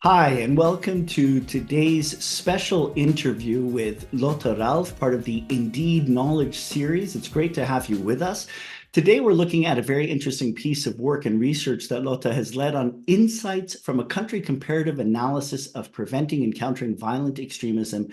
Hi, and welcome to today's special interview with Lotta Ralph, part of the Indeed Knowledge series. It's great to have you with us. Today, we're looking at a very interesting piece of work and research that Lotta has led on insights from a country comparative analysis of preventing and countering violent extremism,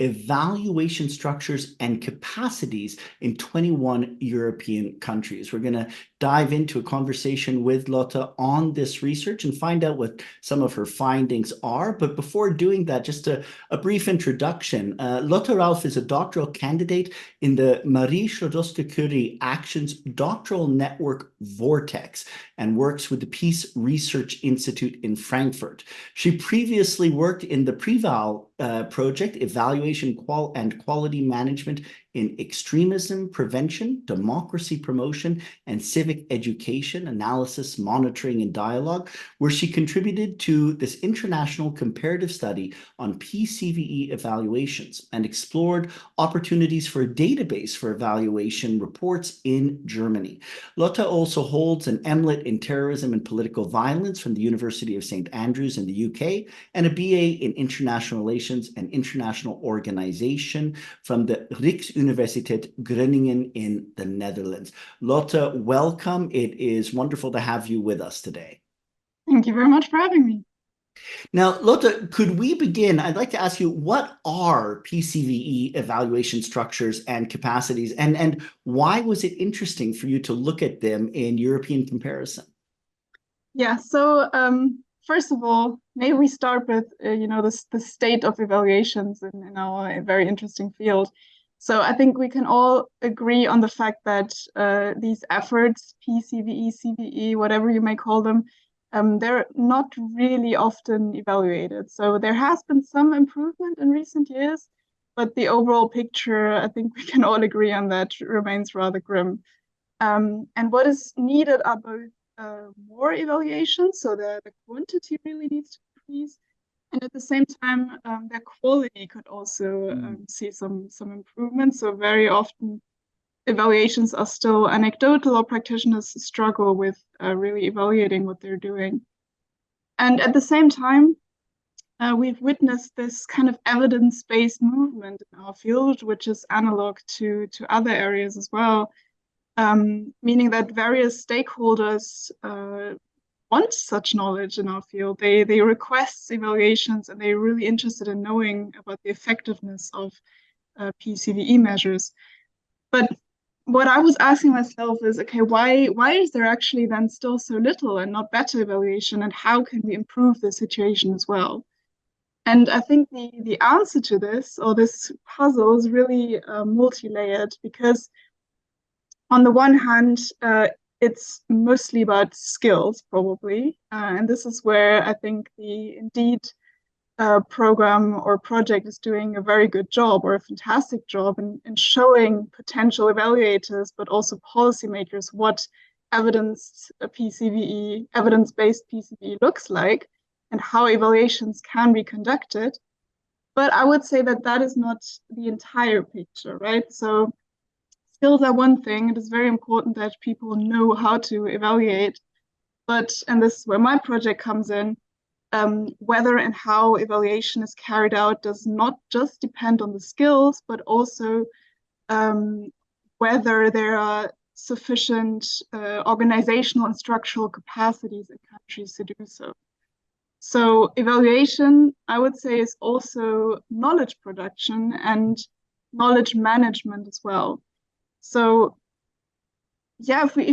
evaluation structures and capacities in 21 European countries. We're going to dive into a conversation with Lotta on this research and find out what some of her findings are. But before doing that, just a brief introduction. Lotta Ralph is a doctoral candidate in the Marie Sklodowska-Curie Actions Doctoral Network Vortex and works with the Peace Research Institute in Frankfurt. She previously worked in the PREVAL project, Evaluation and Quality Management in Extremism Prevention, Democracy Promotion, and Civic Education, Analysis, Monitoring, and Dialogue, where she contributed to this international comparative study on PCVE evaluations and explored opportunities for a database for evaluation reports in Germany. Lotta also holds an MLit in Terrorism and Political Violence from the University of St. Andrews in the UK and a BA in International Relations and International Organization from the Rijksuniversiteit Groningen in the Netherlands. Lotta, welcome. It is wonderful to have you with us today. Thank you very much for having me. Now, Lotta, could we begin? I'd like to ask you, what are PCVE evaluation structures and capacities, and why was it interesting for you to look at them in European comparison? Yeah, so first of all, maybe we start with the state of evaluations in our very interesting field. So I think we can all agree on the fact that these efforts, PCVE, CVE, whatever you may call them, they're not really often evaluated. So there has been some improvement in recent years, but the overall picture, I think we can all agree on that, remains rather grim. And what is needed are both more evaluations, so the quantity really needs to increase, and at the same time, their quality could also see some improvement. So very often, evaluations are still anecdotal, or practitioners struggle with really evaluating what they're doing. And at the same time, we've witnessed this kind of evidence-based movement in our field, which is analog to other areas as well. Meaning that various stakeholders want such knowledge in our field. They request evaluations, and they're really interested in knowing about the effectiveness of PCVE measures. But what I was asking myself is, okay, why is there actually then still so little and not better evaluation, and how can we improve the situation as well? And I think the answer to this, or this puzzle, is really multi-layered, because on the one hand, it's mostly about skills, probably. And this is where I think the Indeed program or project is doing a very good job, or a fantastic job, in showing potential evaluators, but also policymakers, what evidence-based PCVE looks like and how evaluations can be conducted. But I would say that that is not the entire picture, right? So skills are one thing. It is very important that people know how to evaluate. But, and this is where my project comes in, whether and how evaluation is carried out does not just depend on the skills, but also whether there are sufficient organizational and structural capacities in countries to do so. So evaluation, I would say, is also knowledge production and knowledge management as well. So yeah, if we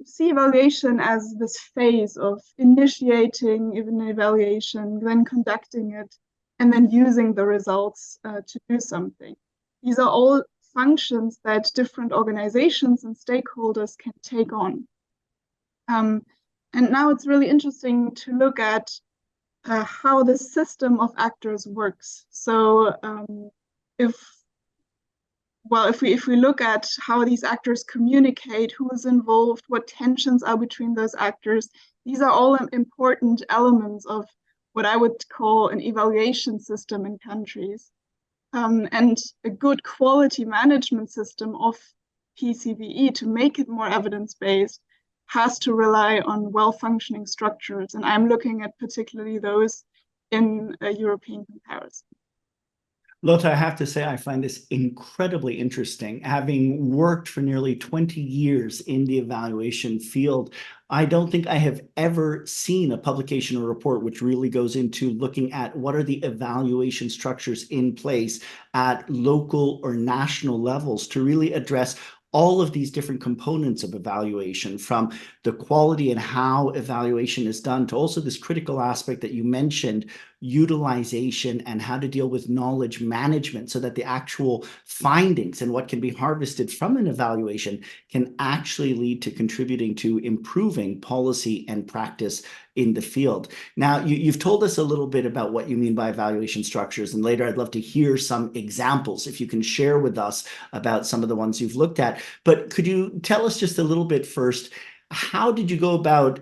see evaluation as this phase of initiating even an evaluation, then conducting it, and then using the results to do something. These are all functions that different organizations and stakeholders can take on. And now it's really interesting to look at how the system of actors works. So if we look at how these actors communicate, who is involved, what tensions are between those actors, these are all important elements of what I would call an evaluation system in countries. And a good quality management system of PCVE to make it more evidence-based has to rely on well-functioning structures. And I'm looking at particularly those in a European comparison. Lotta, I have to say, I find this incredibly interesting. Having worked for nearly 20 years in the evaluation field, I don't think I have ever seen a publication or report which really goes into looking at what are the evaluation structures in place at local or national levels to really address all of these different components of evaluation, from the quality and how evaluation is done to also this critical aspect that you mentioned, utilization and how to deal with knowledge management so that the actual findings and what can be harvested from an evaluation can actually lead to contributing to improving policy and practice in the field. Now, you've told us a little bit about what you mean by evaluation structures, and later I'd love to hear some examples, if you can share with us about some of the ones you've looked at. But could you tell us just a little bit first, how did you go about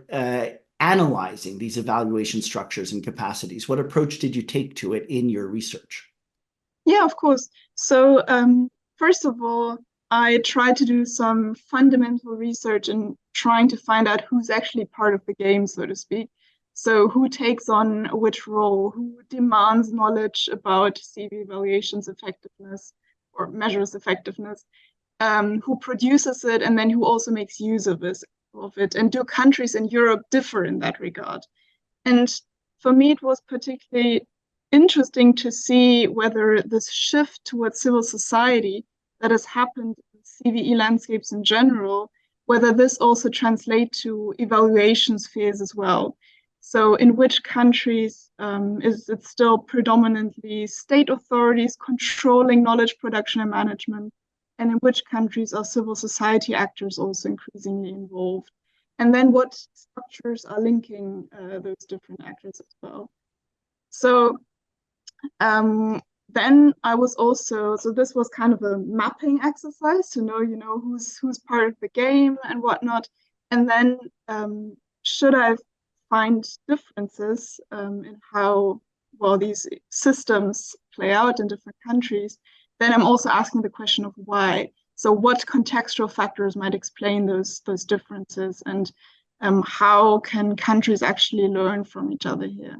analyzing these evaluation structures and capacities? What approach did you take to it in your research? Yeah, of course. So first of all, I tried to do some fundamental research in trying to find out who's actually part of the game, so to speak. So who takes on which role, who demands knowledge about CV evaluations effectiveness or measures effectiveness, who produces it, and then who also makes use of it. And do countries in Europe differ in that regard? And for me, it was particularly interesting to see whether this shift towards civil society that has happened in CVE landscapes in general, whether this also translates to evaluation spheres as well. So in which countries is it still predominantly state authorities controlling knowledge production and management? And in which countries are civil society actors also increasingly involved? And then what structures are linking those different actors as well? So then I was also, so this was kind of a mapping exercise to know, who's part of the game and whatnot. And then should I find differences in how well these systems play out in different countries, then I'm also asking the question of why. So what contextual factors might explain those differences, and how can countries actually learn from each other here?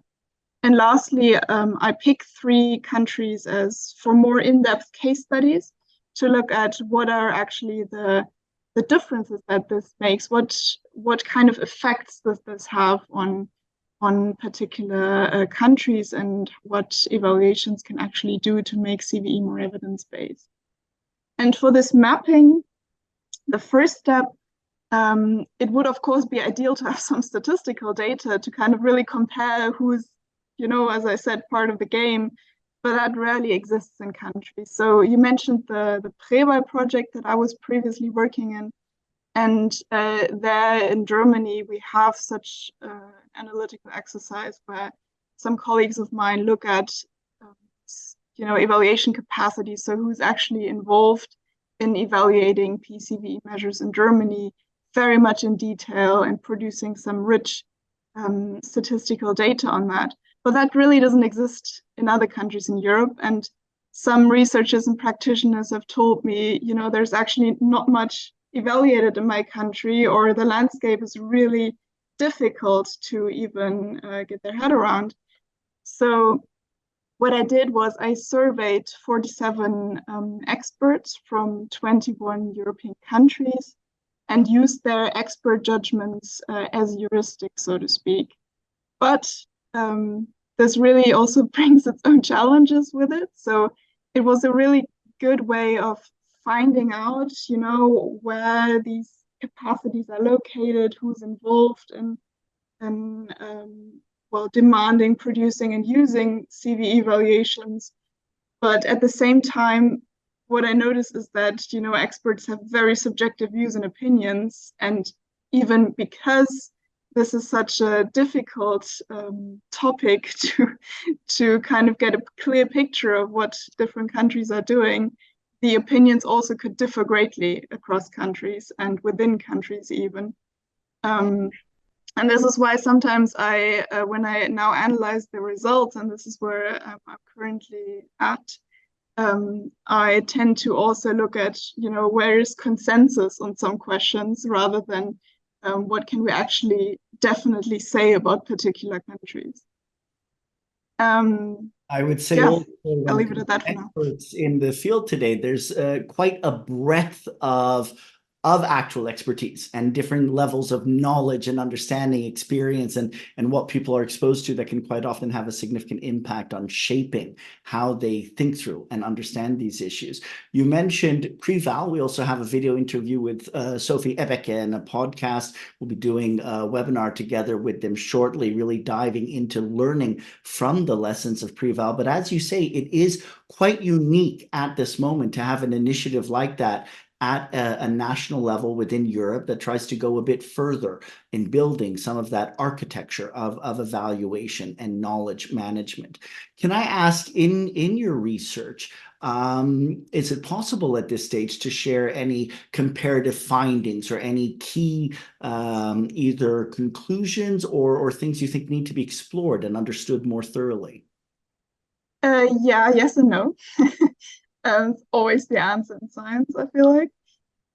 And lastly, I picked 3 countries as for more in-depth case studies to look at what are actually the differences that this makes, what kind of effects does this have on particular countries, and what evaluations can actually do to make CVE more evidence-based. And for this mapping, the first step, it would of course be ideal to have some statistical data to kind of really compare who's, as I said, part of the game, but that rarely exists in countries. So you mentioned the Prebal project that I was previously working in. And there in Germany, we have such analytical exercise where some colleagues of mine look at, evaluation capacity. So who's actually involved in evaluating PCVE measures in Germany very much in detail and producing some rich statistical data on that. But that really doesn't exist in other countries in Europe. And some researchers and practitioners have told me, there's actually not much evaluated in my country, or the landscape is really difficult to even get their head around. So what I did was I surveyed 47 experts from 21 European countries and used their expert judgments as heuristic, so to speak. But this really also brings its own challenges with it. So it was a really good way of finding out, where these capacities are located, who's involved in demanding, producing, and using CVE evaluations. But at the same time, what I noticed is that, experts have very subjective views and opinions. And even because this is such a difficult topic to kind of get a clear picture of what different countries are doing, the opinions also could differ greatly across countries and within countries even. And this is why sometimes when I now analyze the results, and this is where I'm currently at, I tend to also look at, where is consensus on some questions rather than what can we actually definitely say about particular countries. I would say Yeah, also when I'll it leave it comes at that to for now. experts in the field today, there's quite a breadth of actual expertise and different levels of knowledge and understanding, experience, and what people are exposed to that can quite often have a significant impact on shaping how they think through and understand these issues. You mentioned Preval. We also have a video interview with Sophie Ebeke and a podcast. We'll be doing a webinar together with them shortly, really diving into learning from the lessons of Preval. But as you say, it is quite unique at this moment to have an initiative like that at a national level within Europe that tries to go a bit further in building some of that architecture of evaluation and knowledge management. Can I ask, in your research, is it possible at this stage to share any comparative findings or any key either conclusions or things you think need to be explored and understood more thoroughly? Yeah, yes and no. Always the answer in science, I feel like.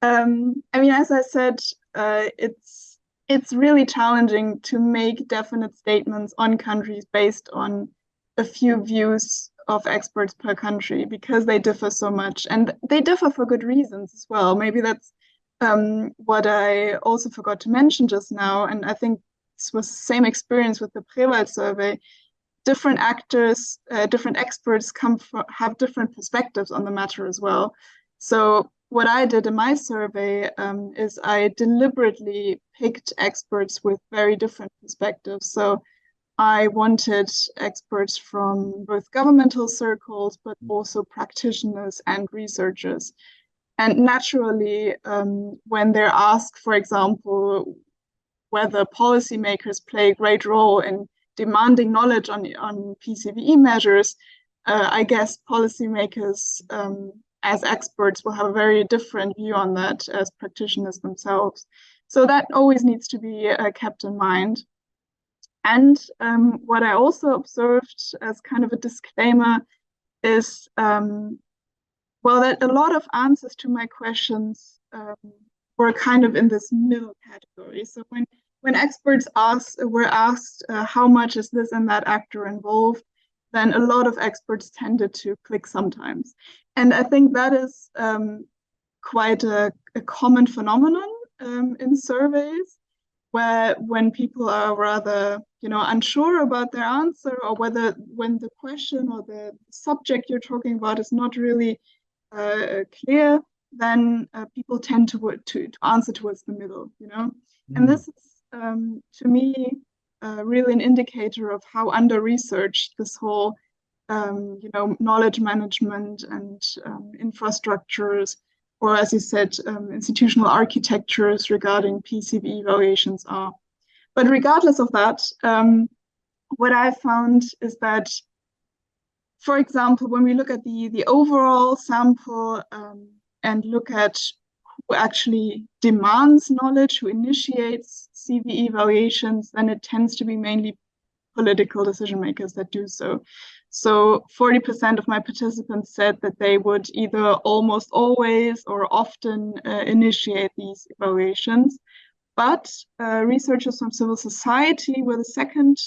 I mean, as I said, it's really challenging to make definite statements on countries based on a few views of experts per country because they differ so much, and they differ for good reasons as well. Maybe that's what I also forgot to mention just now, and I think this was the same experience with the Preval survey. Different actors, different experts have different perspectives on the matter as well. So what I did in my survey is I deliberately picked experts with very different perspectives. So I wanted experts from both governmental circles, but also practitioners and researchers. And naturally, when they're asked, for example, whether policymakers play a great role in demanding knowledge on PCVE measures, I guess policymakers as experts will have a very different view on that as practitioners themselves. So that always needs to be kept in mind. And what I also observed as kind of a disclaimer is, well, that a lot of answers to my questions were kind of in this middle category. So when experts were asked how much is this and that actor involved, then a lot of experts tended to click sometimes. And I think that is quite a common phenomenon in surveys, where when people are rather, unsure about their answer, or when the question or the subject you're talking about is not really clear, then people tend to answer towards the middle, And this is, to me, really an indicator of how under-researched this whole, knowledge management and infrastructures, or as you said, institutional architectures regarding PCVE evaluations are. But regardless of that, what I found is that, for example, when we look at the overall sample and look at who actually demands knowledge, who initiates CVE evaluations, then it tends to be mainly political decision makers that do so. So 40% of my participants said that they would either almost always or often initiate these evaluations. But researchers from civil society were the second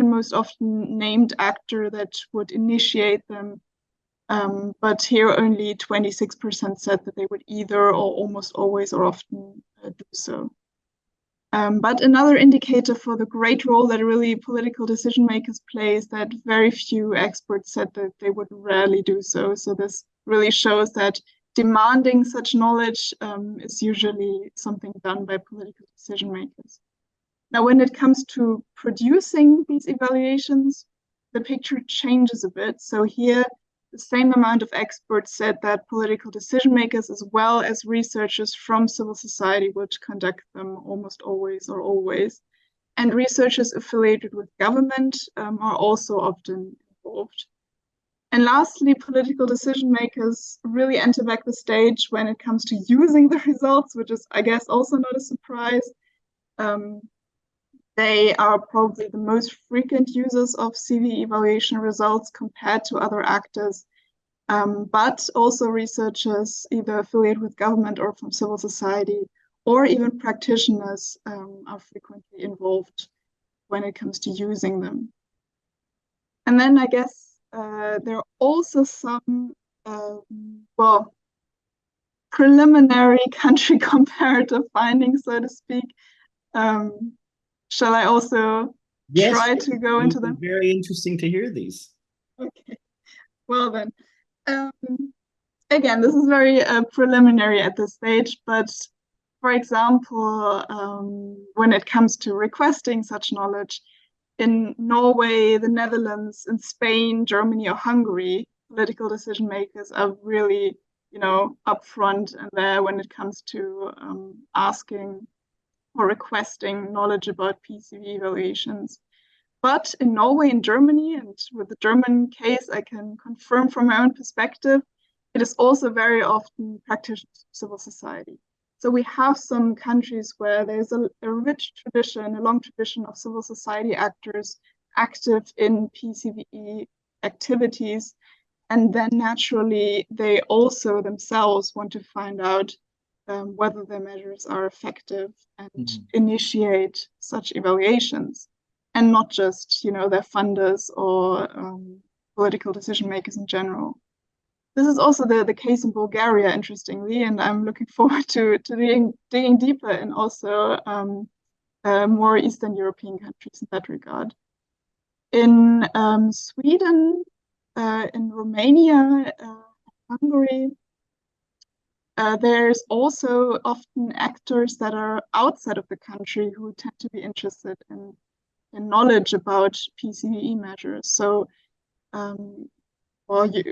most often named actor that would initiate them. But here only 26% said that they would either or almost always or often do so. But another indicator for the great role that really political decision makers play is that very few experts said that they would rarely do so. So this really shows that demanding such knowledge is usually something done by political decision makers. Now, when it comes to producing these evaluations, the picture changes a bit. So here, the same amount of experts said that political decision makers as well as researchers from civil society would conduct them almost always or always. And researchers affiliated with government are also often involved. And lastly, political decision makers really enter back the stage when it comes to using the results, which is, I guess, also not a surprise. They are probably the most frequent users of CVE evaluation results compared to other actors, but also researchers either affiliated with government or from civil society or even practitioners are frequently involved when it comes to using them. And then I guess there are also some, well, preliminary country comparative findings, so to speak. Shall I also try to go into them? Very interesting to hear these. Okay, well then. Again, this is very preliminary at this stage, but for example, when it comes to requesting such knowledge, in Norway, the Netherlands, in Spain, Germany, or Hungary, political decision makers are really, upfront and there when it comes to asking or requesting knowledge about PCVE evaluations. But in Norway and Germany, and with the German case, I can confirm from my own perspective, it is also very often practitioners of civil society. So we have some countries where there's a rich tradition, a long tradition of civil society actors active in PCVE activities. And then naturally, they also themselves want to find out whether their measures are effective and initiate such evaluations. And not just, their funders or political decision makers in general. This is also the case in Bulgaria, interestingly, and I'm looking forward to digging deeper in also more Eastern European countries in that regard. In Sweden, in Romania, Hungary, there's also often actors that are outside of the country who tend to be interested in knowledge about PCVE measures. So,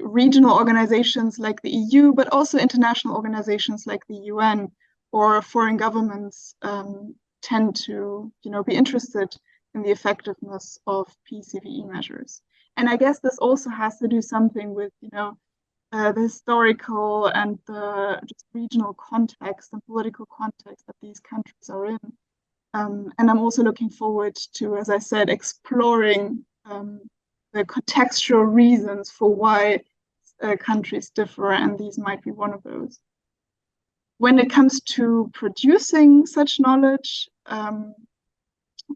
regional organizations like the EU, but also international organizations like the UN or foreign governments tend to, be interested in the effectiveness of PCVE measures. And I guess this also has to do something with, the historical and the just regional context and political context that these countries are in. And I'm also looking forward to, as I said, exploring the contextual reasons for why countries differ, and these might be one of those. When it comes to producing such knowledge,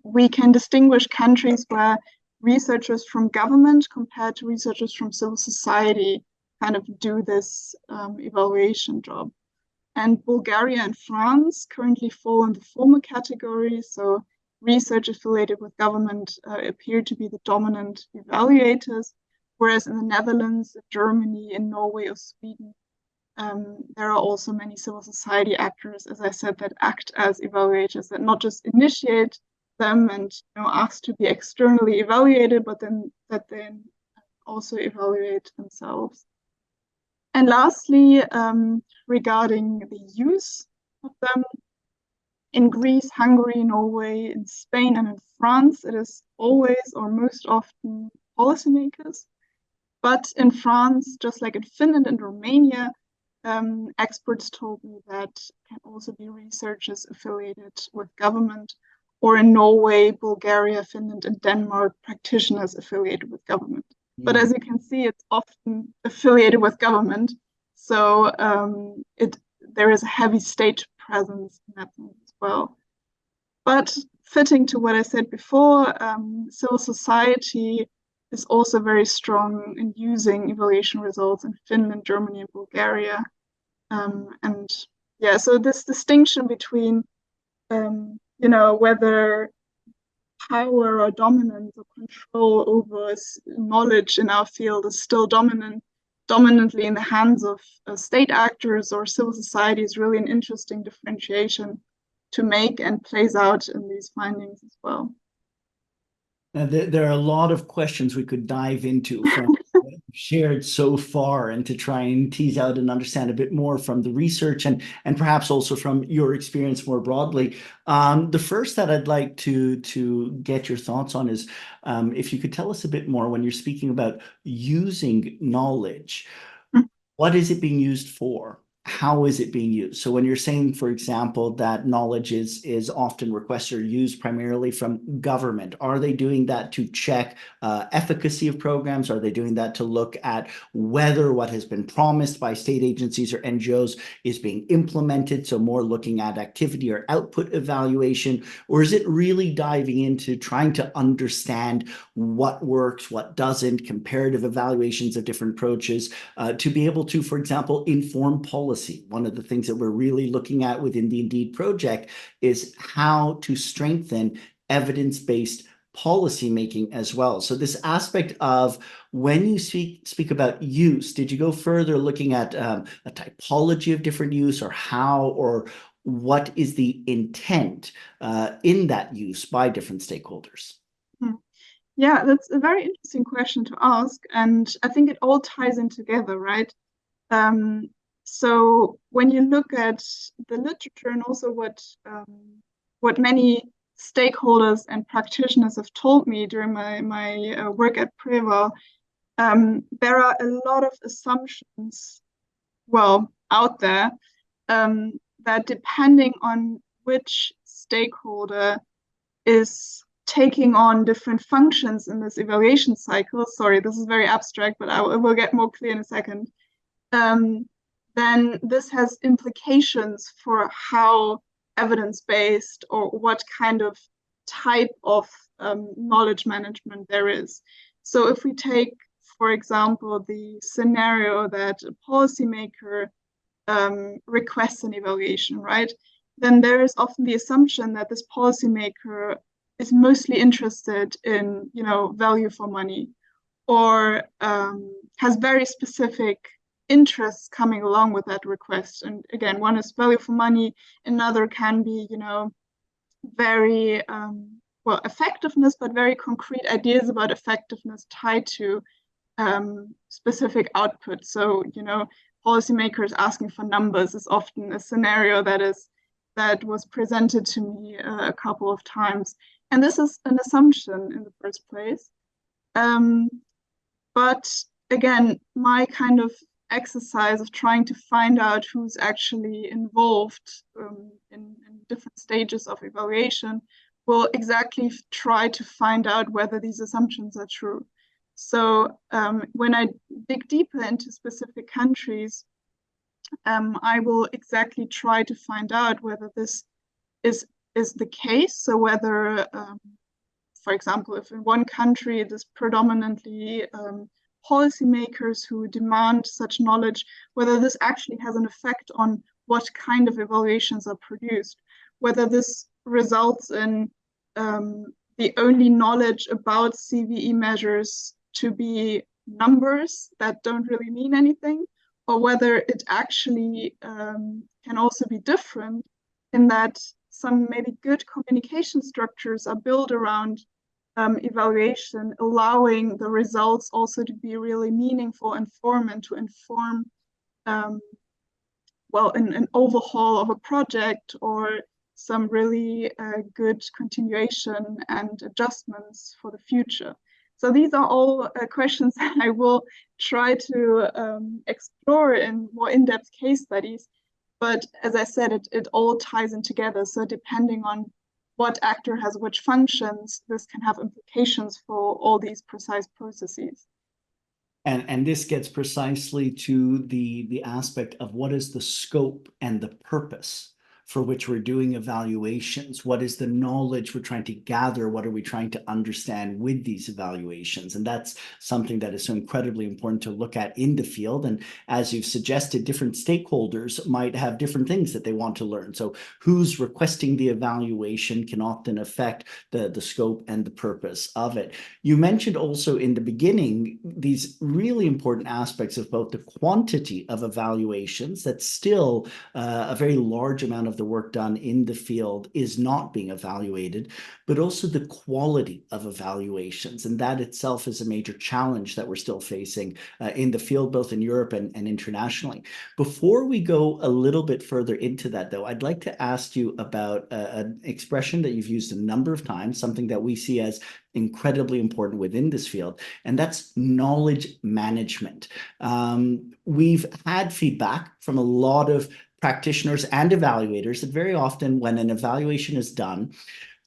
we can distinguish countries where researchers from government compared to researchers from civil society kind of do this evaluation job. And Bulgaria and France currently fall in the former category. So research affiliated with government appear to be the dominant evaluators, whereas in the Netherlands, Germany, in Norway or Sweden, there are also many civil society actors, as I said, that act as evaluators, that not just initiate them and ask to be externally evaluated, but then also evaluate themselves. And lastly, regarding the use of them, in Greece, Hungary, Norway, in Spain, and in France, it is always or most often policymakers. But in France, just like in Finland and Romania, experts told me that can also be researchers affiliated with government, or in Norway, Bulgaria, Finland, and Denmark, practitioners affiliated with government. But as you can see, it's often affiliated with government. So there is a heavy state presence in that sense as well. But fitting to what I said before, civil society is also very strong in using evaluation results in Finland, Germany, and Bulgaria. So this distinction between, whether power or dominance or control over knowledge in our field is still dominantly in the hands of state actors or civil society is really an interesting differentiation to make and plays out in these findings as well. Now, there are a lot of questions we could dive into from what you've shared so far, and to try and tease out and understand a bit more from the research and perhaps also from your experience more broadly. The first that I'd like to get your thoughts on is if you could tell us a bit more when you're speaking about using knowledge, what is it being used for? how is it being used? So when you're saying, for example, that knowledge is often requested or used primarily from government, are they doing that to check efficacy of programs? Are they doing that to look at whether what has been promised by state agencies or NGOs is being implemented? So more looking at activity or output evaluation, or is it really diving into trying to understand what works, what doesn't, comparative evaluations of different approaches, to be able to, for example, inform policy? One of the things that we're really looking at within the Indeed project is how to strengthen evidence-based policy making as well. So this aspect of when you speak about use, did you go further looking at a typology of different use, or how, or what is the intent in that use by different stakeholders? Yeah, that's a very interesting question to ask, and I think it all ties in together, right? So when you look at the literature and also what many stakeholders and practitioners have told me during my work at Preval, there are a lot of assumptions, well, out there, that depending on which stakeholder is taking on different functions in this evaluation cycle. Sorry, this is very abstract, but I will get more clear in a second. Then this has implications for how evidence-based or what kind of type of knowledge management there is. So if we take, for example, the scenario that a policymaker requests an evaluation, right? Then there is often the assumption that this policymaker is mostly interested in, value for money, or has very specific interests coming along with that request. And again, one is value for money, another can be, very effectiveness, but very concrete ideas about effectiveness tied to specific output. So, policymakers asking for numbers is often a scenario that was presented to me a couple of times. And this is an assumption in the first place. But again, my kind of exercise of trying to find out who's actually involved in different stages of evaluation will exactly try to find out whether these assumptions are true. So when I dig deeper into specific countries, I will exactly try to find out whether this is the case. So whether, for example, if in one country it is predominantly policymakers who demand such knowledge, whether this actually has an effect on what kind of evaluations are produced, whether this results in the only knowledge about CVE measures to be numbers that don't really mean anything, or whether it actually can also be different in that some maybe good communication structures are built around evaluation, allowing the results also to be really meaningful and to inform an overhaul of a project, or some really good continuation and adjustments for the future. So these are all questions that I will try to explore in more in-depth case studies. But as I said, it all ties in together. So depending on what actor has which functions, this can have implications for all these precise processes. And this gets precisely to the aspect of what is the scope and the purpose for which we're doing evaluations. What is the knowledge we're trying to gather? What are we trying to understand with these evaluations? And that's something that is so incredibly important to look at in the field. And as you've suggested, different stakeholders might have different things that they want to learn. So who's requesting the evaluation can often affect the scope and the purpose of it. You mentioned also in the beginning these really important aspects of both the quantity of evaluations, that's still a very large amount of the work done in the field is not being evaluated, but also the quality of evaluations. And that itself is a major challenge that we're still facing in the field, both in Europe and internationally. Before we go a little bit further into that, though, I'd like to ask you about an expression that you've used a number of times, something that we see as incredibly important within this field, and that's knowledge management. We've had feedback from a lot of practitioners and evaluators that very often when an evaluation is done,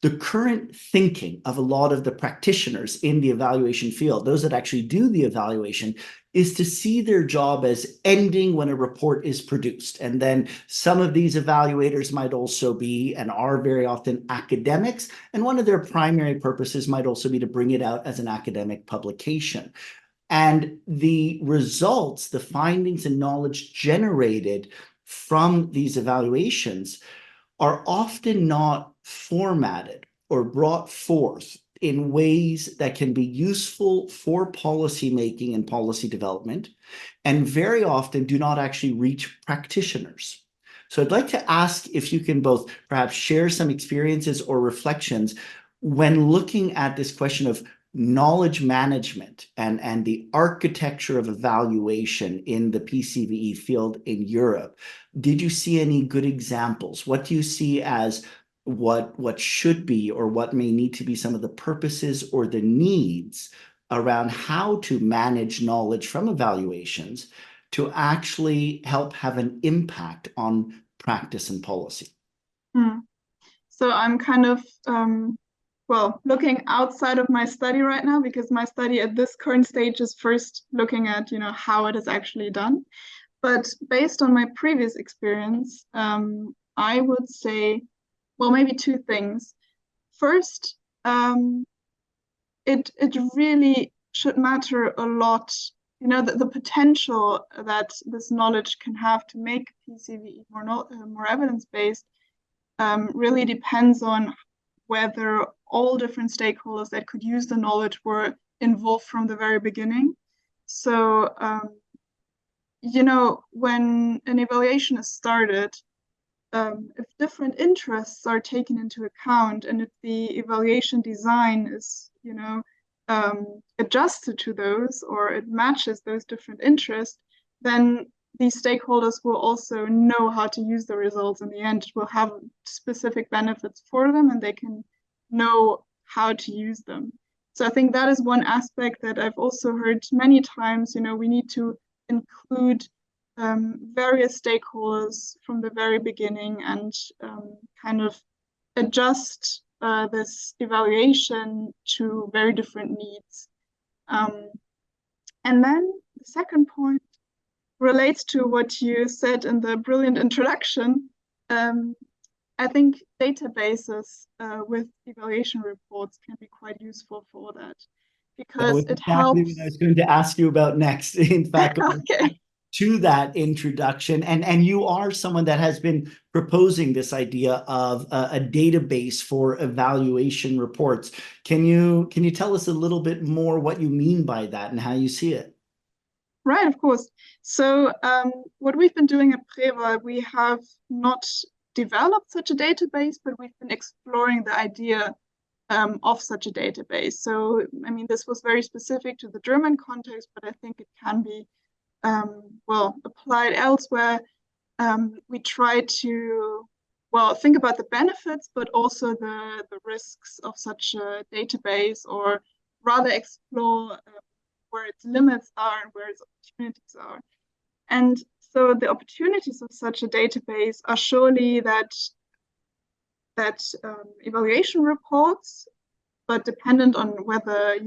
the current thinking of a lot of the practitioners in the evaluation field, those that actually do the evaluation, is to see their job as ending when a report is produced. And then some of these evaluators might also be, and are very often, academics. And one of their primary purposes might also be to bring it out as an academic publication. And the results, the findings and knowledge generated from these evaluations are often not formatted or brought forth in ways that can be useful for policy making and policy development, and very often do not actually reach practitioners. So I'd like to ask if you can both perhaps share some experiences or reflections when looking at this question of knowledge management and the architecture of evaluation in the PCVE field in Europe. Did you see any good examples? What do you see as what should be or what may need to be some of the purposes or the needs around how to manage knowledge from evaluations to actually help have an impact on practice and policy? So I'm kind of well, looking outside of my study right now, because my study at this current stage is first looking at, how it is actually done. But based on my previous experience, I would say, well, maybe two things. First, it really should matter a lot, the potential that this knowledge can have to make PCVE more evidence-based really depends on whether all different stakeholders that could use the knowledge were involved from the very beginning. So, when an evaluation is started, if different interests are taken into account and if the evaluation design is, adjusted to those or it matches those different interests, then these stakeholders will also know how to use the results in the end. It will have specific benefits for them and they can know how to use them. So I think that is one aspect that I've also heard many times, we need to include various stakeholders from the very beginning and kind of adjust this evaluation to very different needs. And then the second point relates to what you said in the brilliant introduction. I think databases with evaluation reports can be quite useful for that because it helps. Exactly what I was going to ask you about next. In fact, Okay. To that introduction, and you are someone that has been proposing this idea of a database for evaluation reports. Can you tell us a little bit more what you mean by that and how you see it? Right, of course. So what we've been doing at Preva, we have not developed such a database, but we've been exploring the idea of such a database. So, I mean, this was very specific to the German context, but I think it can be applied elsewhere. We try to, think about the benefits, but also the risks of such a database, or rather explore where its limits are and where its opportunities are. And so the opportunities of such a database are surely that evaluation reports, but dependent on whether,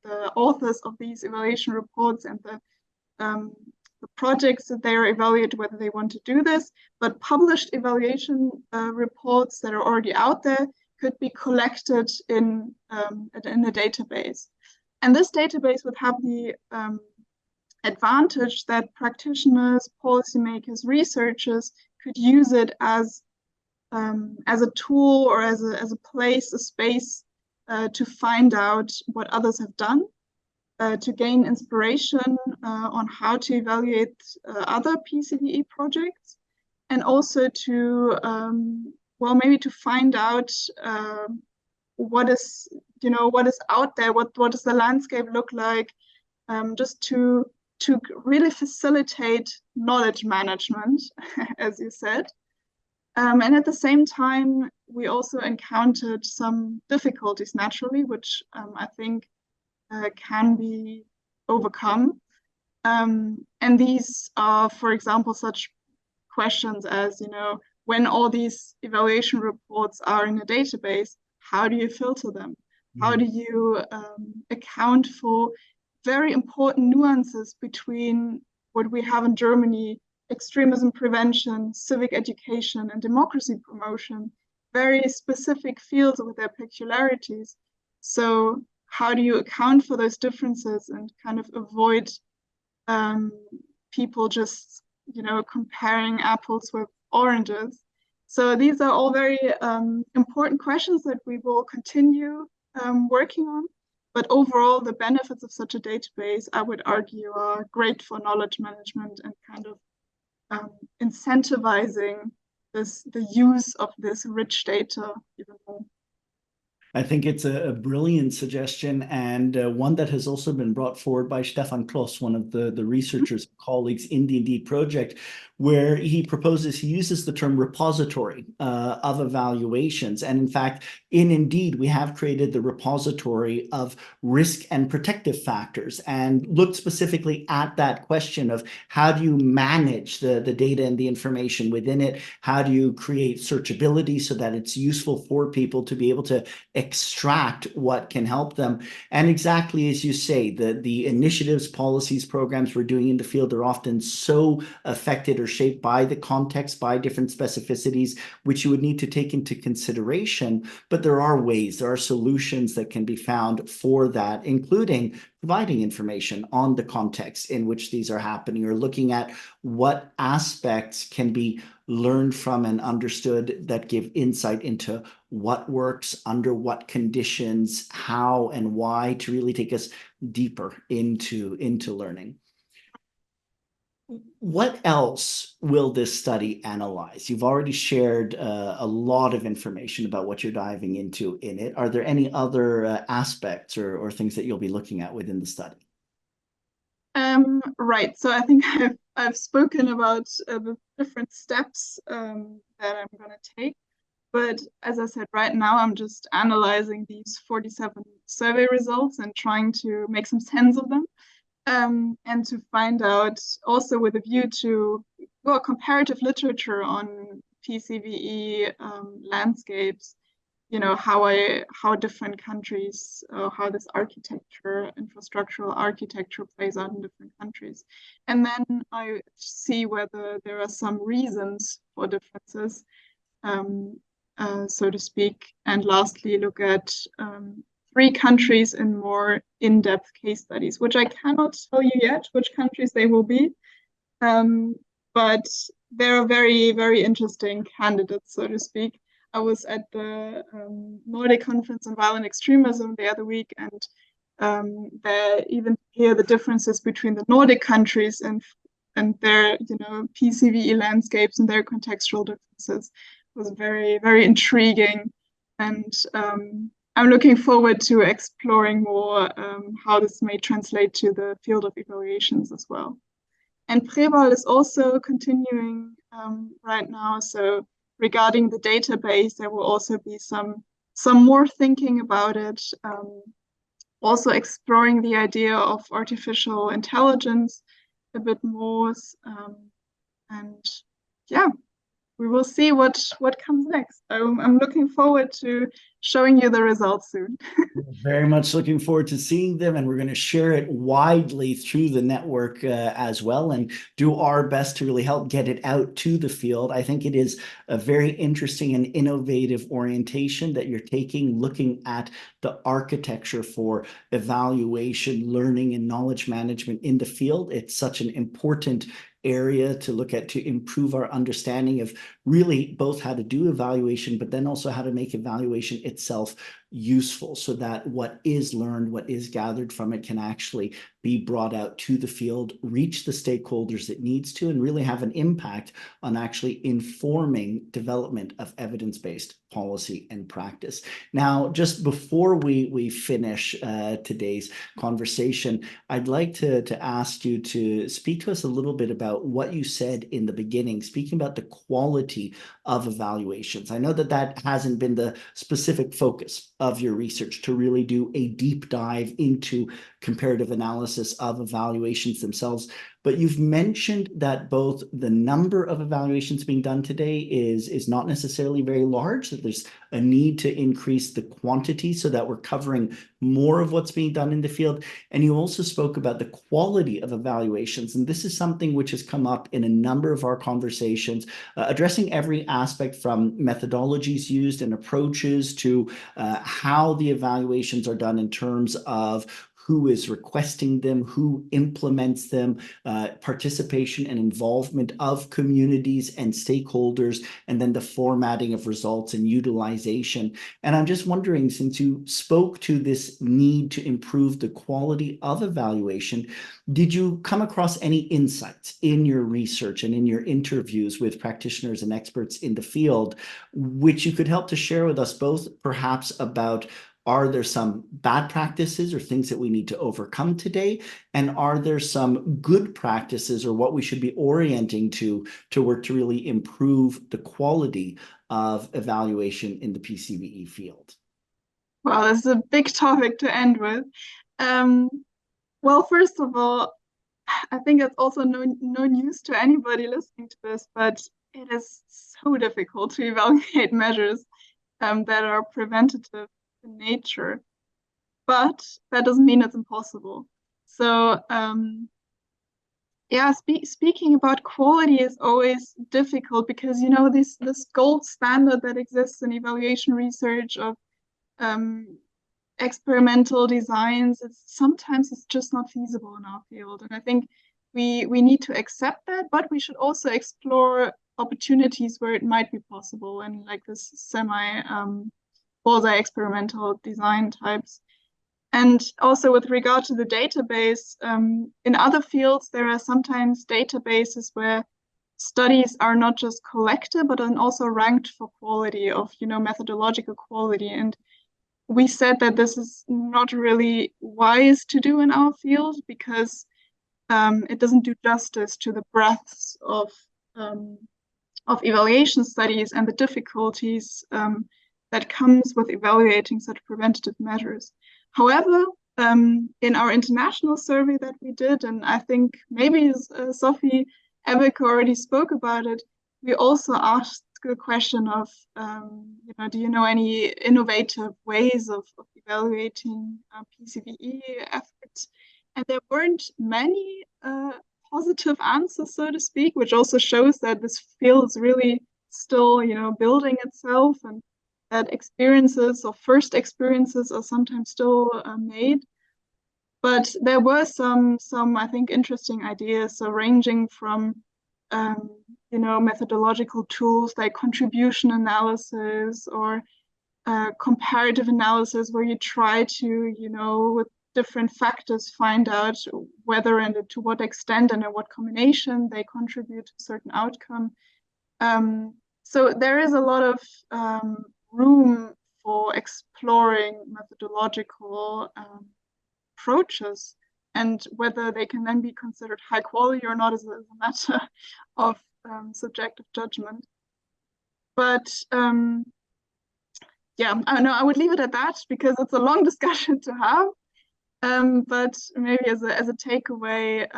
the authors of these evaluation reports and the projects that they are evaluated, whether they want to do this, but published evaluation reports that are already out there could be collected in a database. And this database would have the advantage that practitioners, policymakers, researchers could use it as a tool or as a place, a space to find out what others have done, to gain inspiration on how to evaluate other PCVE projects, and also to, well, maybe to find out what is, what is out there, what does the landscape look like, just to really facilitate knowledge management, as you said. And at the same time, we also encountered some difficulties naturally, which I think can be overcome. And these are, for example, such questions as, when all these evaluation reports are in a database, how do you filter them? How do you account for very important nuances between what we have in Germany, extremism prevention, civic education, and democracy promotion, very specific fields with their peculiarities. So how do you account for those differences and kind of avoid people just, comparing apples with oranges? So these are all very important questions that we will continue working on. But overall, the benefits of such a database, I would argue, are great for knowledge management and kind of incentivizing the use of this rich data even more. I think it's a brilliant suggestion, and one that has also been brought forward by Stefan Kloss, one of the researchers and colleagues in the Indeed project, where he uses the term repository of evaluations. And in fact, in Indeed, we have created the repository of risk and protective factors and looked specifically at that question of how do you manage the data and the information within it? How do you create searchability so that it's useful for people to be able to extract what can help them? And exactly as you say, the initiatives, policies, programs we're doing in the field are often so affected or shaped by the context, by different specificities, which you would need to take into consideration. But there are solutions that can be found for that, including providing information on the context in which these are happening, or looking at what aspects can be learned from and understood that give insight into what works, under what conditions, how and why, to really take us deeper into learning. What else will this study analyze? You've already shared a lot of information about what you're diving into in it. Are there any other aspects or things that you'll be looking at within the study? Right. So I think I've spoken about the different steps that I'm going to take. But as I said, right now I'm just analyzing these 47 survey results and trying to make some sense of them. And to find out, also with a view to comparative literature on PCVE landscapes, how different countries, how this infrastructural architecture plays out in different countries. And then I see whether there are some reasons for differences, so to speak. And lastly, look at 3 countries in more in-depth case studies, which I cannot tell you yet which countries they will be. But they're very, very interesting candidates, so to speak. I was at the Nordic Conference on Violent Extremism the other week, and there even hear the differences between the Nordic countries and their PCVE landscapes and their contextual differences. It was very, very intriguing, and I'm looking forward to exploring more how this may translate to the field of evaluations as well. And Preval is also continuing right now. So regarding the database, there will also be some more thinking about it. Also exploring the idea of artificial intelligence a bit more. And yeah, we will see what comes next. I'm looking forward to showing you the results soon. Very much looking forward to seeing them, and we're going to share it widely through the network as well, and do our best to really help get it out to the field. I think it is a very interesting and innovative orientation that you're taking, looking at the architecture for evaluation, learning, and knowledge management in the field. It's such an important area to look at to improve our understanding of really both how to do evaluation, but then also how to make evaluation itself useful so that what is learned, what is gathered from it can actually be brought out to the field, reach the stakeholders it needs to, and really have an impact on actually informing development of evidence-based policy and practice. Now, just before we finish today's conversation, I'd like to ask you to speak to us a little bit about what you said in the beginning, speaking about the quality of evaluations. I know that that hasn't been the specific focus of your research, to really do a deep dive into comparative analysis of evaluations themselves. But you've mentioned that both the number of evaluations being done today is not necessarily very large, that there's a need to increase the quantity so that we're covering more of what's being done in the field. And you also spoke about the quality of evaluations. And this is something which has come up in a number of our conversations, addressing every aspect from methodologies used and approaches to how the evaluations are done in terms of who is requesting them, who implements them, participation and involvement of communities and stakeholders, and then the formatting of results and utilization. And I'm just wondering, since you spoke to this need to improve the quality of evaluation, did you come across any insights in your research and in your interviews with practitioners and experts in the field, which you could help to share with us, both perhaps about, are there some bad practices or things that we need to overcome today? And are there some good practices or what we should be orienting to work to really improve the quality of evaluation in the PCVE field? Well, this is a big topic to end with. Well, first of all, I think it's also no news to anybody listening to this, but it is so difficult to evaluate measures that are preventative in nature. But that doesn't mean it's impossible. So yeah, speaking about quality is always difficult because, you know, this gold standard that exists in evaluation research of experimental designs, sometimes it's just not feasible in our field. And I think we need to accept that, but we should also explore opportunities where it might be possible, and like this semi quasi-experimental design types. And also with regard to the database, in other fields, there are sometimes databases where studies are not just collected, but then also ranked for quality of, you know, methodological quality. And we said that this is not really wise to do in our field because it doesn't do justice to the breadth of evaluation studies and the difficulties that comes with evaluating such preventative measures. However, in our international survey that we did, and I think maybe Sophie Ebeck already spoke about it, we also asked the question of, you know, do you know any innovative ways of evaluating PCVE efforts? And there weren't many positive answers, so to speak, which also shows that this field is really still, you know, building itself, and that experiences or first experiences are sometimes still made. But there were some I think interesting ideas, so ranging from you know, methodological tools like contribution analysis or comparative analysis, where you try to, you know, with different factors find out whether and to what extent and in what combination they contribute to a certain outcome. So there is a lot of room for exploring methodological approaches, and whether they can then be considered high quality or not is a matter of subjective judgment. But yeah, I know I would leave it at that because it's a long discussion to have. But maybe as a takeaway,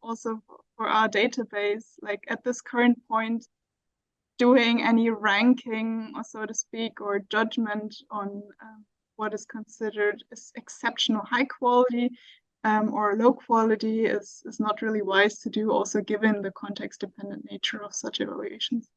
also for our database, like at this current point, doing any ranking, or so to speak, or judgment on what is considered as exceptional high quality or low quality is not really wise to do, also given the context-dependent nature of such evaluations.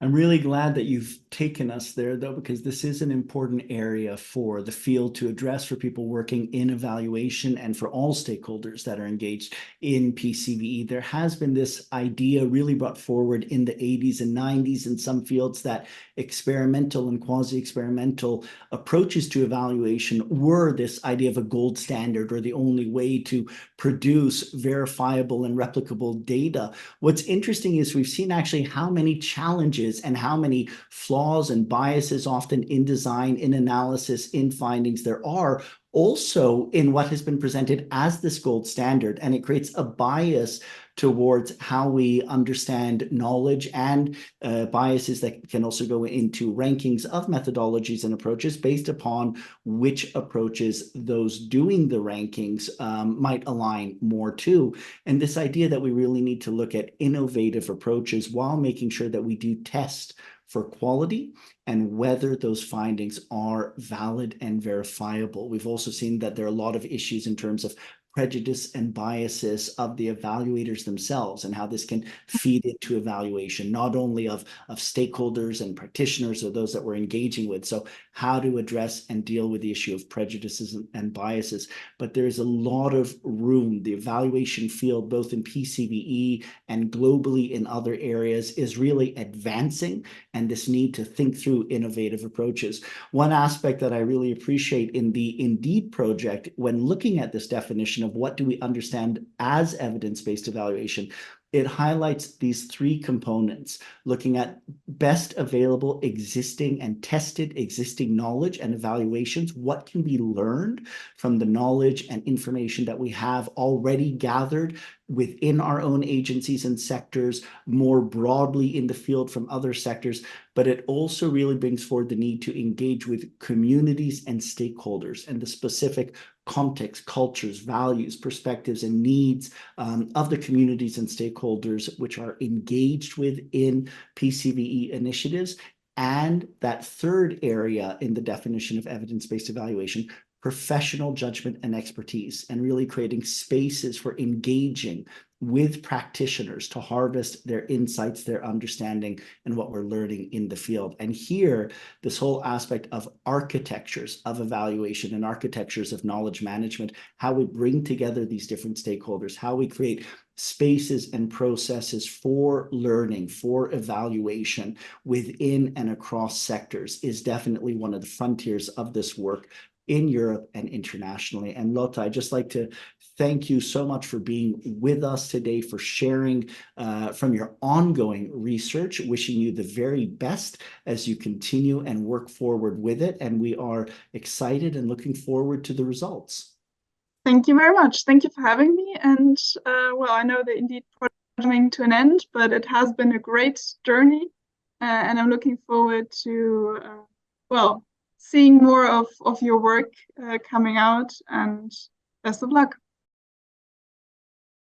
I'm really glad that you've taken us there, though, because this is an important area for the field to address, for people working in evaluation and for all stakeholders that are engaged in PCVE. There has been this idea really brought forward in the 80s and 90s in some fields that experimental and quasi-experimental approaches to evaluation were this idea of a gold standard or the only way to produce verifiable and replicable data. What's interesting is we've seen actually how many challenges and how many flaws and biases often in design, in analysis, in findings there are also in what has been presented as this gold standard. And it creates a bias towards how we understand knowledge and biases that can also go into rankings of methodologies and approaches based upon which approaches those doing the rankings might align more to. And this idea that we really need to look at innovative approaches while making sure that we do test for quality and whether those findings are valid and verifiable. We've also seen that there are a lot of issues in terms of prejudice and biases of the evaluators themselves and how this can feed into evaluation, not only of stakeholders and practitioners or those that we're engaging with. So how to address and deal with the issue of prejudices and biases. But there's a lot of room. The evaluation field, both in PCVE and globally in other areas, is really advancing, and this need to think through innovative approaches. One aspect that I really appreciate in the Indeed project, when looking at this definition of what do we understand as evidence-based evaluation, it highlights these three components, looking at best available existing and tested existing knowledge and evaluations. What can be learned from the knowledge and information that we have already gathered within our own agencies and sectors, more broadly in the field from other sectors, but it also really brings forward the need to engage with communities and stakeholders and the specific context, cultures, values, perspectives, and needs of the communities and stakeholders which are engaged within PCVE initiatives. And that third area in the definition of evidence-based evaluation, professional judgment and expertise, and really creating spaces for engaging with practitioners to harvest their insights, their understanding, and what we're learning in the field. And here, this whole aspect of architectures of evaluation and architectures of knowledge management, how we bring together these different stakeholders, how we create spaces and processes for learning, for evaluation within and across sectors, is definitely one of the frontiers of this work in Europe and internationally. And Lotta, I'd just like to thank you so much for being with us today, for sharing from your ongoing research, wishing you the very best as you continue and work forward with it. And we are excited and looking forward to the results. Thank you very much. Thank you for having me. And well, I know the Indeed project is coming to an end, but it has been a great journey. And I'm looking forward to, well, seeing more of your work coming out, and best of luck.